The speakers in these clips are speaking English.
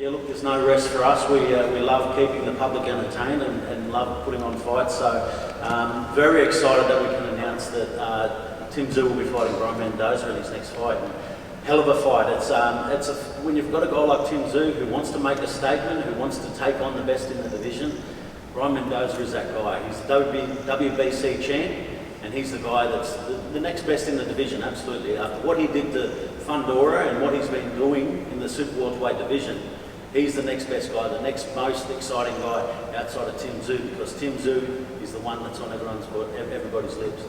Yeah, look, there's no rest for us. We love keeping the public entertained and love putting on fights. So very excited that we can announce that Tszyu will be fighting Brian Mendoza in his next fight. And hell of a fight. When you've got a guy like Tszyu who wants to make a statement, who wants to take on the best in the division, Brian Mendoza is that guy. He's WBC champ, and he's the guy that's the next best in the division, absolutely. After what he did to Fundora and what he's been doing in the Super-Welterweight division, he's the next best guy, the next most exciting guy outside of Tszyu, because Tszyu is the one that's on everybody's lips.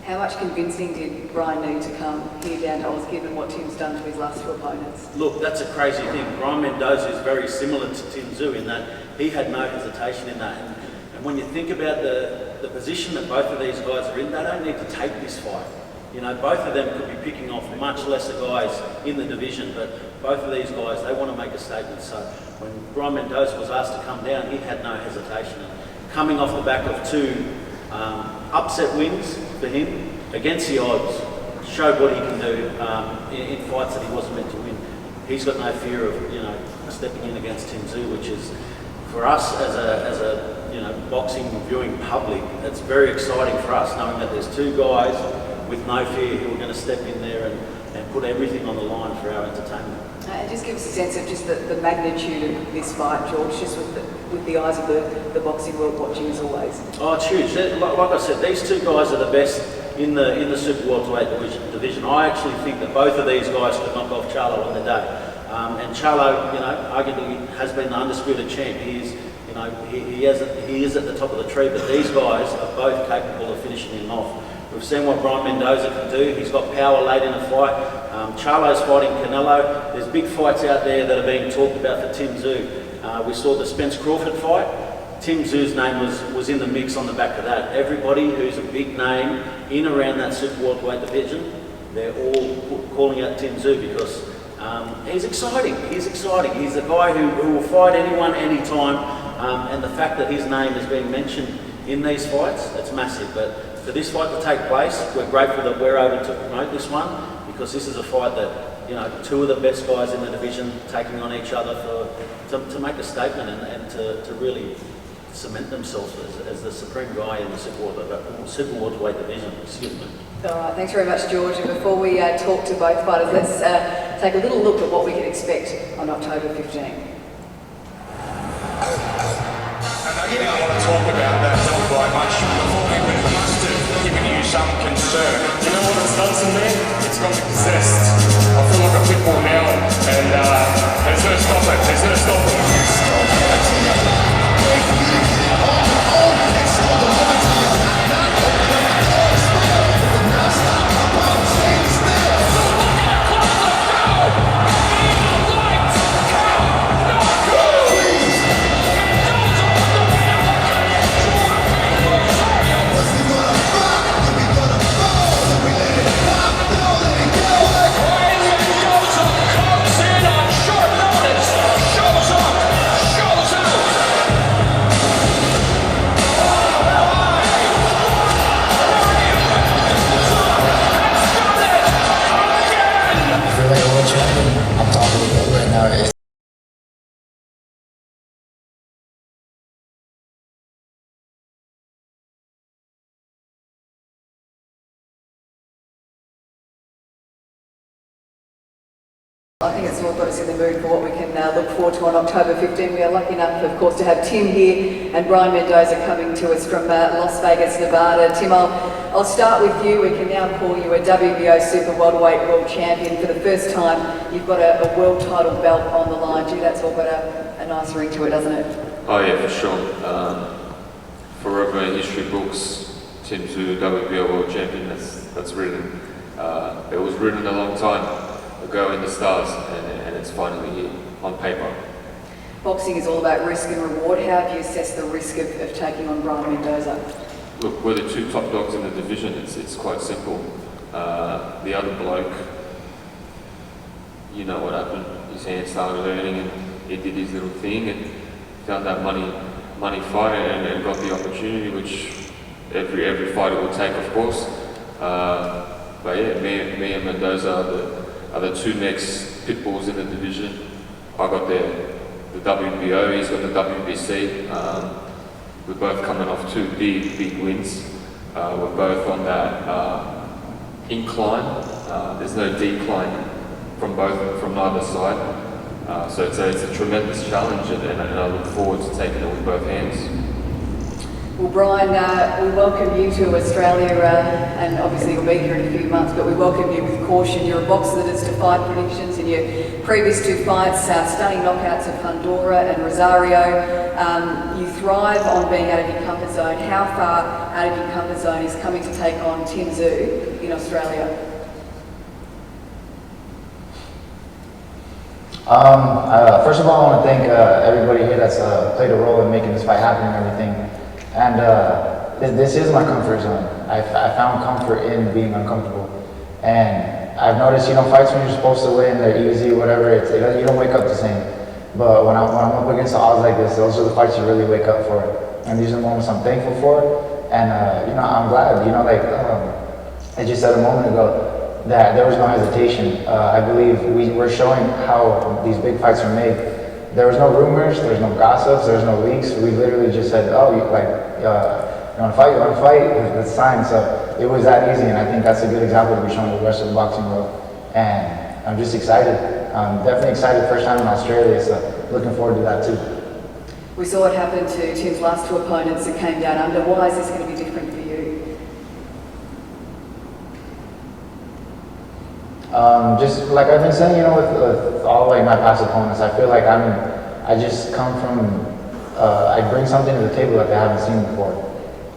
How much convincing did Brian need to come here down to Oz, given what Tim's done to his last two opponents? Look, that's a crazy thing. Brian Mendoza is very similar to Tszyu in that he had no hesitation in that. And when you think about the position that both of these guys are in, they don't need to take this fight. You know, both of them could be picking off much lesser guys in the division, but both of these guys, they want to make a statement. So when Brian Mendoza was asked to come down, he had no hesitation. And coming off the back of two upset wins for him against the odds, showed what he can do in fights that he wasn't meant to win. He's got no fear of stepping in against Tszyu, which is for us as a boxing viewing public. It's very exciting for us knowing that there's two guys with no fear who are going to step in there and put everything on the line for our entertainment. And just give us a sense of just the magnitude of this fight, George, just with the eyes of the boxing world watching as always. Oh, it's huge. Like I said, these two guys are the best in the Super-Welterweight division. I actually think that both of these guys could knock off Charlo on the day. And Charlo, arguably has been the undisputed champ. He is at the top of the tree, but these guys are both capable of finishing him off. We've seen what Brian Mendoza can do. He's got power late in a fight. Charlo's fighting Canelo. There's big fights out there that are being talked about for Tszyu. We saw the Spence Crawford fight. Tszyu's name was in the mix on the back of that. Everybody who's a big name in around that Super-Welterweight division, they're all calling out Tszyu because he's exciting. He's exciting. He's a guy who will fight anyone, anytime. And the fact that his name is being mentioned in these fights, it's massive. But for this fight to take place, we're grateful that we're able to promote this one, because this is a fight that, two of the best guys in the division taking on each other to make a statement and to really cement themselves as the supreme guy in the Super-Welterweight division. Excuse me. All right, thanks very much, George. And before we talk to both fighters, let's take a little look at what we can expect on October 15. I want to talk about that very much before we must have given you some concern. Do you know what it's done to me? It's got me possessed. I feel like a pit bull now, and there's no stop it. There's no stop it. I think it's all got us in the mood for what we can look forward to on October 15. We are lucky enough, of course, to have Tim here and Brian Mendoza coming to us from Las Vegas, Nevada. Tim, I'll start with you. We can now call you a WBO Super-Welterweight World Champion. For the first time, you've got a world title belt on the line. Gee, that's all got a nice ring to it, doesn't it? Oh yeah, for sure. Forever in history books, Tszyu, WBO World Champion, that's written. It was written a long time ago in the stars, and it's finally here on paper. Boxing is all about risk and reward. How do you assess the risk of taking on Brian Mendoza? Look, we're the two top dogs in the division. It's quite simple. The other bloke, you know what happened. His hand started hurting, and he did his little thing and found that money fight and got the opportunity, which every fighter will take, of course. But yeah, me and Mendoza are the two next pit bulls in the division. I got there the WBO, he's got the WBC. We're both coming off two big wins. We're both on that incline. There's no decline from neither side. So it's a tremendous challenge, and I look forward to taking it with both hands. Well, Brian, we welcome you to Australia, and obviously you'll be here in a few months, but we welcome you with caution. You're a boxer that has defied predictions in your previous two fights, stunning knockouts of Fundora and Rosario. You thrive on being out of your comfort zone. How far out of your comfort zone is coming to take on Tszyu in Australia? First of all, I want to thank everybody here that's played a role in making this fight happen and everything. And this is my comfort zone. I found comfort in being uncomfortable. And I've noticed, fights when you're supposed to win, they're easy, whatever, you don't wake up the same. But when I'm up against the odds like this, those are the fights you really wake up for. And these are the moments I'm thankful for. And, I'm glad, I just said a moment ago that there was no hesitation. I believe we're showing how these big fights are made. There was no rumors, there was no gossips, there was no leaks. We literally just said, oh, you want to fight, it's time. So it was that easy, and I think that's a good example to be showing the rest of the boxing world. And I'm just excited. I'm definitely excited, first time in Australia, so looking forward to that too. We saw what happened to Tim's last two opponents that came down under. Why is this going to be different for you? Just like I've been saying, with all my past opponents, I feel like I just come from, I bring something to the table that they haven't seen before.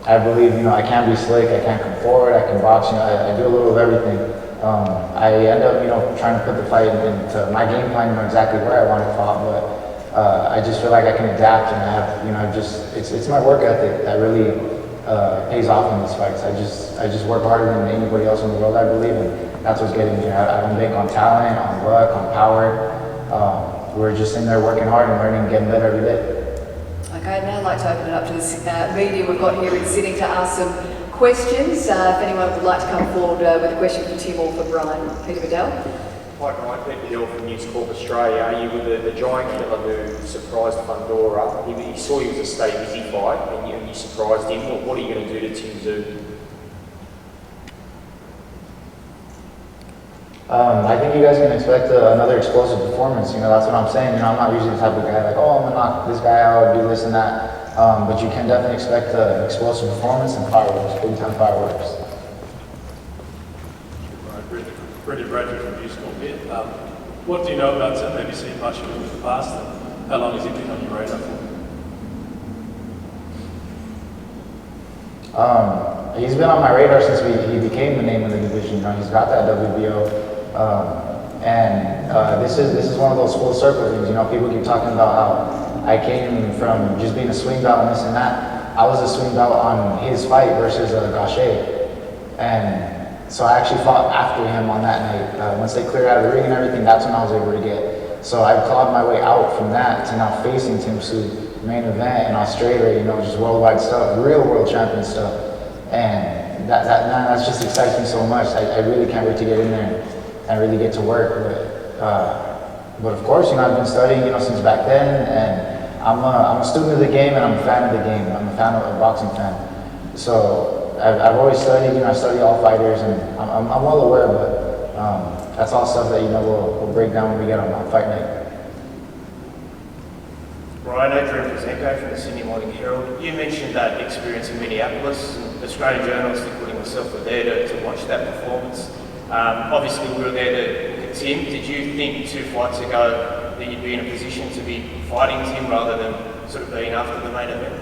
I believe, I can be slick, I can come forward, I can box, I do a little of everything. I end up, trying to put the fight into my game plan, exactly where I want it fought, but I just feel like I can adapt, and I have, it's my work ethic that really pays off in these fights. I just work harder than anybody else in the world, I believe, and that's what's getting me. I don't bank on talent, on luck, on power. We're just in there working hard and learning and getting better every day. Okay, I'd now like to open it up to this media we've got here in Sydney to ask some questions. If anyone would like to come forward with a question for Tim or for Brian. Peter Bedell. Hi Brian, Peter Bedell from News Corp Australia. You were the giant killer who surprised Fundora. He saw you as a stay busy fight and you surprised him. What are you going to do to Tszyu? I think you guys can expect another explosive performance. That's what I'm saying. I'm not usually the type of guy like, oh, I'm going to knock this guy out, do this and that. But you can definitely expect an explosive performance and fireworks, big time fireworks. Brendan Bradford from News Corp here. What do you know about Tim? Have you seen much of him in the past? And how long has he been on your radar for? He's been on my radar since he became the name of the division. He's got that WBO. This is one of those full circle things. People keep talking about how I came from just being a swing belt and this and that. I was a swing belt on his fight versus Gaucher. And so I actually fought after him on that night. Once they cleared out of the ring and everything, that's when I was able to get. So I clawed my way out from that to now facing Tszyu, main event in Australia, just worldwide stuff, real world champion stuff. And that's just excites me so much. I really can't wait to get in there and really get to work. But of course, I've been studying, since back then, and I'm a student of the game and I'm a fan of the game. I'm a boxing fan. So I've always studied, I study all fighters, and I'm well aware, but that's all stuff that, we'll break down when we get on fight night. Brian, Interim Presento from the Sydney Morning Herald. You mentioned that experience in Minneapolis, and Australian journalists, including myself, were there to watch that performance. Obviously, we were there to look at Tim. Did you think 2 fights ago that you'd be in a position to be fighting Tim rather than sort of being after the main event?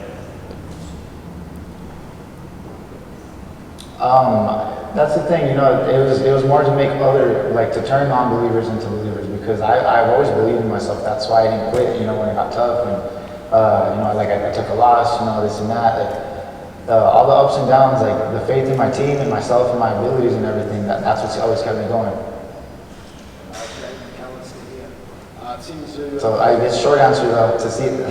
That's the thing, it was more to make to turn non-believers into believers, because I've always believed in myself. That's why I didn't quit, when it got tough, and, I took a loss, this and that, all the ups and downs, the faith in my team and myself and my abilities and everything, that's what's always kept me going. So I guess short answer to see it.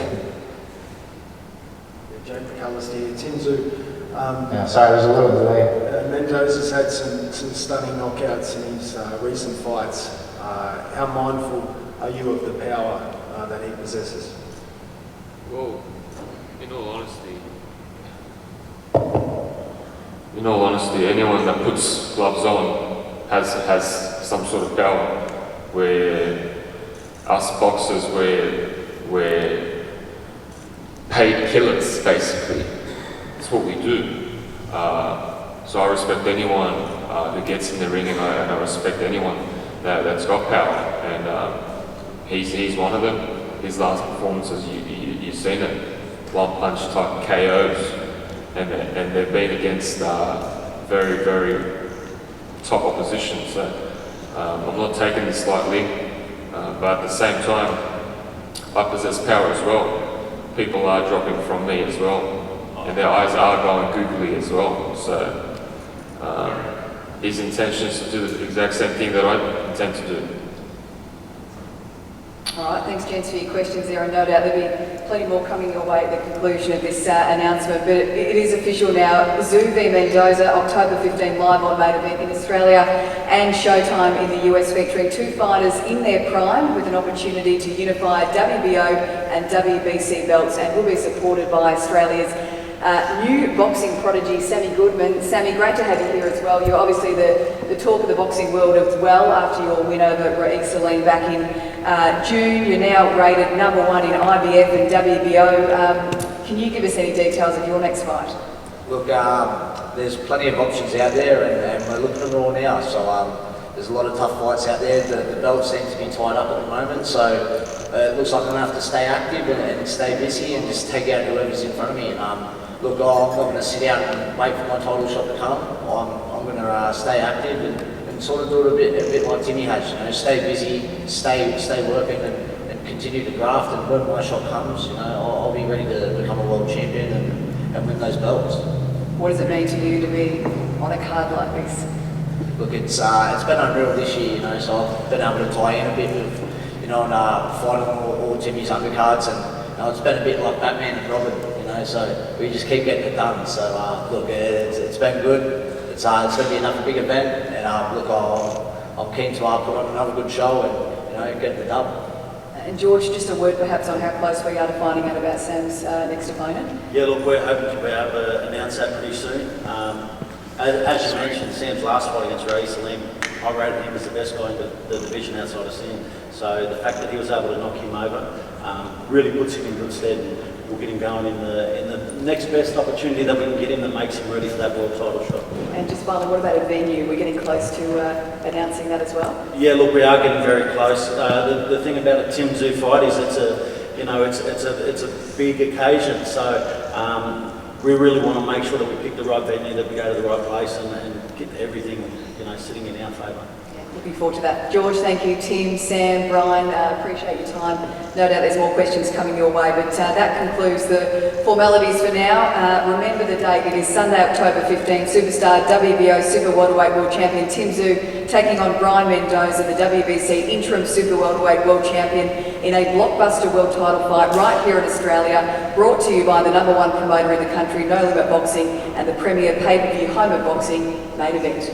Jake McCullers here. Tszyu. Yeah, sorry, there's a little delay. Mendoza's had some stunning knockouts in his recent fights. How mindful are you of the power that he possesses? Well, in all honesty, anyone that puts gloves on has some sort of power. Where us boxers, we're paid killers, basically. That's what we do. So I respect anyone who gets in the ring, and I respect anyone that's got power. And he's one of them. His last performances, you've seen it, one punch type KOs, and they've been against very, very top opposition. So I'm not taking this lightly, but at the same time, I possess power as well. People are dropping from me as well, and their eyes are going googly as well. So his intention is to do the exact same thing that I intend to do. All right, thanks, gents, for your questions there, and no doubt there'll be plenty more coming your way at the conclusion of this announcement. But it is official now. Tszyu v Mendoza, October 15, live on Main Event in Australia, and Showtime in the US, featuring two fighters in their prime with an opportunity to unify WBO and WBC belts, and will be supported by Australia's new boxing prodigy, Sammy Goodman. Sammy, great to have you here as well. You're obviously the talk of the boxing world as well after your win over Raeek Salim back in June. You're now rated #1 in IBF and WBO. Can you give us any details of your next fight? Look, there's plenty of options out there, and we're looking at them all now. So there's a lot of tough fights out there. The belt seems to be tied up at the moment, so it looks like I'm going to have to stay active and stay busy and just take out whoever's in front of me. Look, I'm not going to sit out and wait for my title shot to come. I'm going to stay active and sort of do it a bit like Timmy has. You know, stay busy, stay working, and continue to graft. And when my shot comes, you know, I'll be ready to become a world champion and win those belts. What does it mean to you to be on a card like this? Look, it's been unreal this year. You know, so I've been able to tie in a bit with, you know, and fighting all Timmy's undercards, and you know, it's been a bit like Batman and Robin. So we just keep getting it done. So look, it's been good. It's going to be another big event, and look, I'm keen to put on another good show and get the dub. And George, just a word perhaps on how close we are to finding out about Sam's next opponent. Yeah, look, we're hoping to be able to announce that pretty soon. As you mentioned, Sam's last fight against Raeek Salim, I rated him as the best guy in the division outside of Sam. So the fact that he was able to knock him over really puts him in good stead. We'll get him going in the next best opportunity that we can get him that makes him ready for that world title shot. And just finally, what about a venue? We're getting close to announcing that as well. Yeah, look, we are getting very close. The thing about a Tszyu fight is it's a big occasion. So we really want to make sure that we pick the right venue, that we go to the right place, and get everything sitting in our favour. Looking forward to that. George, thank you. Tim, Sam, Brian, appreciate your time. No doubt there's more questions coming your way, but that concludes the formalities for now. Remember the date. It is Sunday, October 15. Superstar WBO Super-Welterweight World Champion Tszyu taking on Brian Mendoza, the WBC Interim Super-Welterweight World Champion, in a blockbuster world title fight right here in Australia, brought to you by the #1 promoter in the country, No Limit Boxing, and the premier pay-per-view home of boxing, Main Event.